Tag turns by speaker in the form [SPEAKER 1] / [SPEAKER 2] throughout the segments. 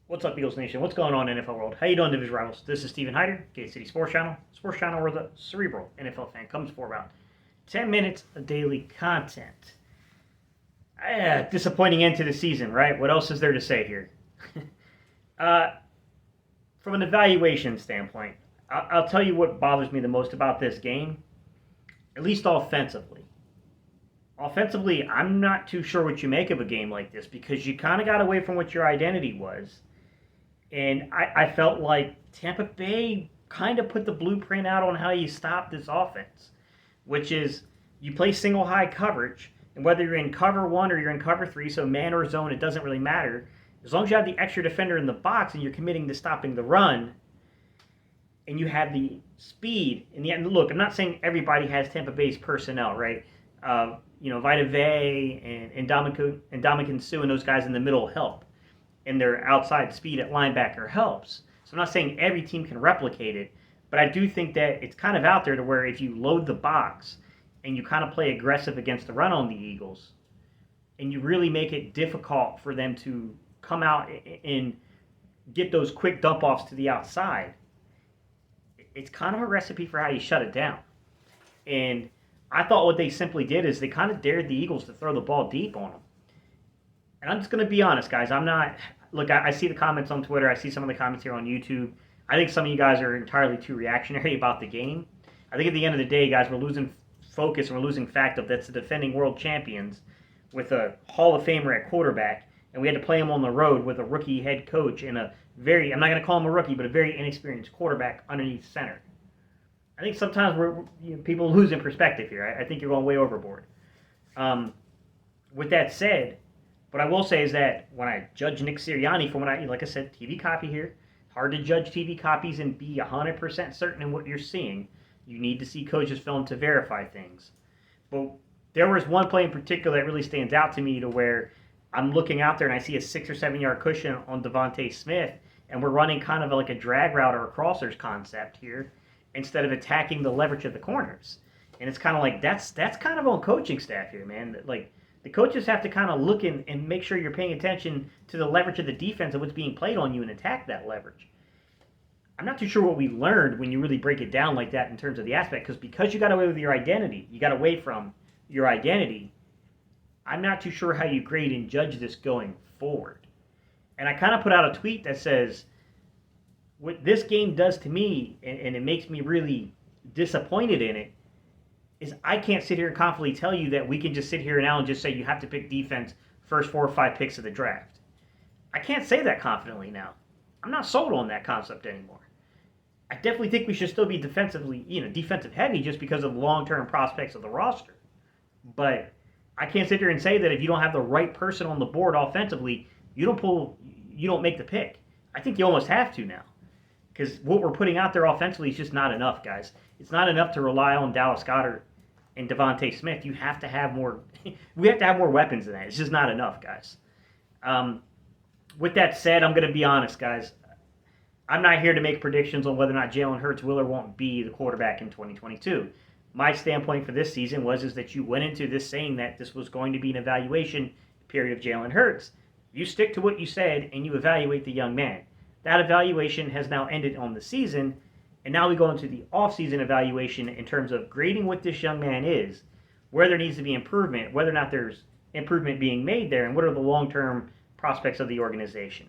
[SPEAKER 1] What's up, Eagles Nation? What's going on in NFL world? How you doing, Division Rivals? This is Steven Hyder, Gate City Sports Channel where the cerebral NFL fan comes for about 10 minutes of daily content. Disappointing end to the season, right? What else is there to say here? From an evaluation standpoint, I'll tell you what bothers me the most about this game, at least offensively. Offensively, I'm not too sure what you make of a game like this because you kind of got away from what your identity was. And I felt like Tampa Bay kind of put the blueprint out on how you stop this offense, which is you play single high coverage, and whether you're in cover one or you're in cover three, so man or zone, it doesn't really matter. As long as you have the extra defender in the box and you're committing to stopping the run, and you have the speed in the end. Look, I'm not saying everybody has Tampa Bay's personnel, right? Vita Vea and Ndamukong Suh and those guys in the middle help. And their outside speed at linebacker helps. So I'm not saying every team can replicate it, but I do think that it's kind of out there to where if you load the box and you kind of play aggressive against the run on the Eagles, and you really make it difficult for them to come out and get those quick dump-offs to the outside, it's kind of a recipe for how you shut it down. And I thought what they simply did is they kind of dared the Eagles to throw the ball deep on them. And I'm just going to be honest, guys. I see the comments on Twitter. I see some of the comments here on YouTube. I think some of you guys are entirely too reactionary about the game. I think at the end of the day, guys, we're losing focus and we're losing fact of that's the defending world champions with a Hall of Famer at quarterback, and we had to play him on the road with a rookie head coach and I'm not going to call him a rookie, but a very inexperienced quarterback underneath center. I think sometimes people lose in perspective here. I think you're going way overboard. With that said, what I will say is that when I judge Nick Sirianni from like I said, TV copy here, hard to judge TV copies and be 100% certain in what you're seeing. You need to see coaches' film to verify things. But there was one play in particular that really stands out to me to where I'm looking out there and I see a 6 or 7 yard cushion on Devontae Smith, and we're running kind of like a drag route or a crossers concept here instead of attacking the leverage of the corners. And it's kind of like that's kind of on coaching staff here, man. Like, the coaches have to kind of look and make sure you're paying attention to the leverage of the defense and what's being played on you and attack that leverage. I'm not too sure what we learned when you really break it down like that in terms of the aspect, because you got away with your identity. You got away from your identity. I'm not too sure how you grade and judge this going forward. And I kind of put out a tweet that says, what this game does to me, and it makes me really disappointed in it, is I can't sit here and confidently tell you that we can just sit here now and just say you have to pick defense first 4 or 5 picks of the draft. I can't say that confidently now. I'm not sold on that concept anymore. I definitely think we should still be defensive heavy just because of long-term prospects of the roster. But I can't sit here and say that if you don't have the right person on the board offensively, you don't make the pick. I think you almost have to now. Because what we're putting out there offensively is just not enough, guys. It's not enough to rely on Dallas Goedert and Devontae Smith. You have to have more. We have to have more weapons than that. It's just not enough, guys. With that said, I'm going to be honest, guys. I'm not here to make predictions on whether or not Jalen Hurts will or won't be the quarterback in 2022. My standpoint for this season is that you went into this saying that this was going to be an evaluation period of Jalen Hurts. You stick to what you said and you evaluate the young man. That evaluation has now ended on the season, and now we go into the off-season evaluation in terms of grading what this young man is, where there needs to be improvement, whether or not there's improvement being made there, and what are the long-term prospects of the organization.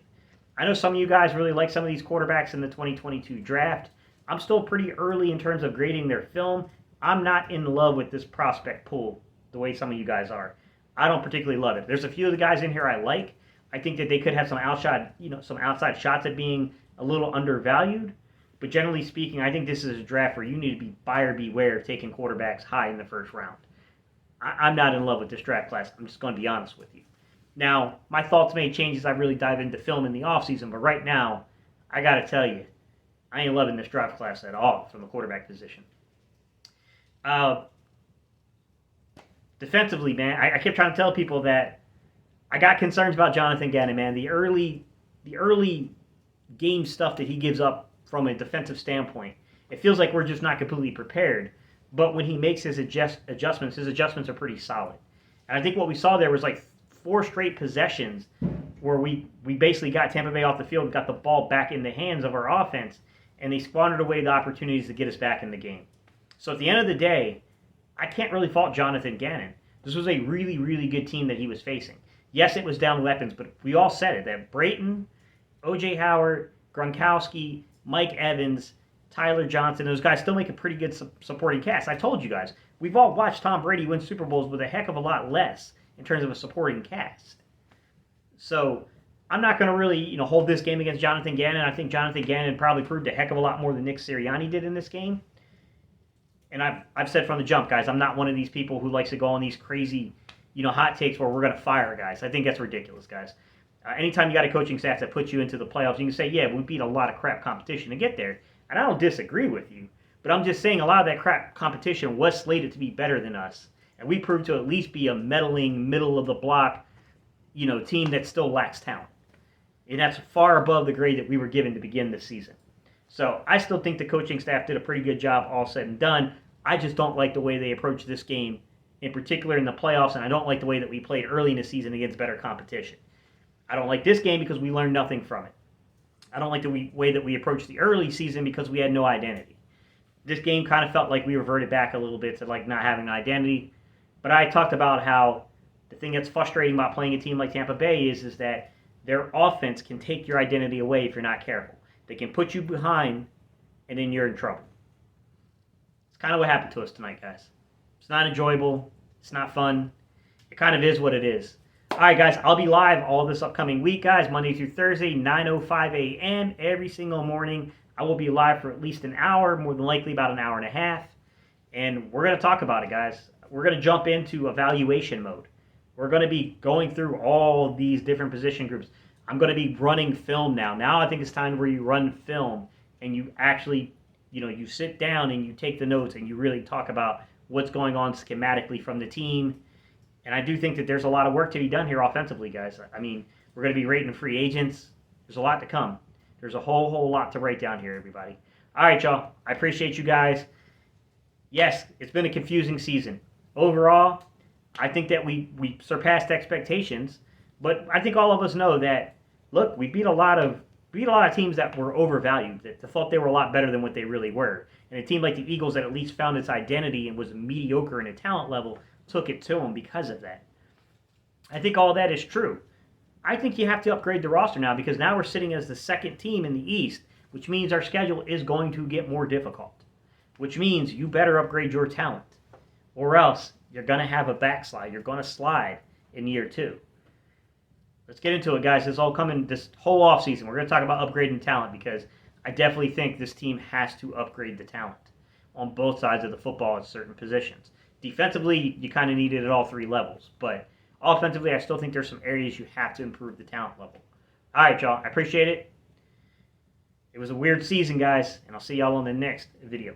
[SPEAKER 1] I know some of you guys really like some of these quarterbacks in the 2022 draft. I'm still pretty early in terms of grading their film. I'm not in love with this prospect pool the way some of you guys are. I don't particularly love it. There's a few of the guys in here I like. I think that they could have some outside shots at being a little undervalued. But generally speaking, I think this is a draft where you need to be buyer beware taking quarterbacks high in the first round. I'm not in love with this draft class. I'm just going to be honest with you. Now, my thoughts may change as I really dive into film in the offseason, but right now, I got to tell you, I ain't loving this draft class at all from the quarterback position. Defensively, man, I kept trying to tell people that I got concerns about Jonathan Gannon, man. The early game stuff that he gives up from a defensive standpoint, it feels like we're just not completely prepared. But when he makes his adjustments are pretty solid. And I think what we saw there was like 4 straight possessions where we basically got Tampa Bay off the field, got the ball back in the hands of our offense, and they squandered away the opportunities to get us back in the game. So at the end of the day, I can't really fault Jonathan Gannon. This was a really, really good team that he was facing. Yes, it was down weapons, but we all said it, that Brayton, O.J. Howard, Gronkowski, Mike Evans, Tyler Johnson, those guys still make a pretty good supporting cast. I told you guys, we've all watched Tom Brady win Super Bowls with a heck of a lot less in terms of a supporting cast. So I'm not going to really hold this game against Jonathan Gannon. I think Jonathan Gannon probably proved a heck of a lot more than Nick Sirianni did in this game. And I've said from the jump, guys, I'm not one of these people who likes to go on these crazy hot takes where we're going to fire guys. I think that's ridiculous, guys. Anytime you got a coaching staff that puts you into the playoffs, you can say, yeah, we beat a lot of crap competition to get there. And I don't disagree with you. But I'm just saying a lot of that crap competition was slated to be better than us. And we proved to at least be a meddling, middle-of-the-block, team that still lacks talent. And that's far above the grade that we were given to begin the season. So I still think the coaching staff did a pretty good job all said and done. I just don't like the way they approached this game, in particular in the playoffs, and I don't like the way that we played early in the season against better competition. I don't like this game because we learned nothing from it. I don't like the way that we approached the early season because we had no identity. This game kind of felt like we reverted back a little bit to not having an identity. But I talked about how the thing that's frustrating about playing a team like Tampa Bay is that their offense can take your identity away if you're not careful. They can put you behind, and then you're in trouble. It's kind of what happened to us tonight, guys. It's not enjoyable. It's not fun. It kind of is what it is. All right, guys, I'll be live all this upcoming week, guys, Monday through Thursday, 9:05 a.m. every single morning. I will be live for at least an hour, more than likely about an hour and a half. And we're going to talk about it, guys. We're going to jump into evaluation mode. We're going to be going through all these different position groups. I'm going to be running film now. Now I think it's time where you run film and you actually, you sit down and you take the notes and you really talk about what's going on schematically from the team. And I do think that there's a lot of work to be done here offensively, guys. I mean, we're going to be rating free agents. There's a lot to come. There's a whole lot to write down here, everybody. All right, y'all. I appreciate you guys. Yes, it's been a confusing season. Overall, I think that we surpassed expectations, but I think all of us know that, look, we beat a lot of teams that were overvalued, that thought they were a lot better than what they really were. And a team like the Eagles that at least found its identity and was mediocre in a talent level took it to them because of that. I think all that is true. I think you have to upgrade the roster now because now we're sitting as the second team in the East, which means our schedule is going to get more difficult, which means you better upgrade your talent or else you're going to have a backslide. You're going to slide in year 2. Let's get into it, guys. This all coming this whole offseason. We're going to talk about upgrading talent because I definitely think this team has to upgrade the talent on both sides of the football at certain positions. Defensively, you kind of need it at all 3 levels, but offensively, I still think there's some areas you have to improve the talent level. All right, y'all. I appreciate it. It was a weird season, guys, and I'll see y'all on the next video.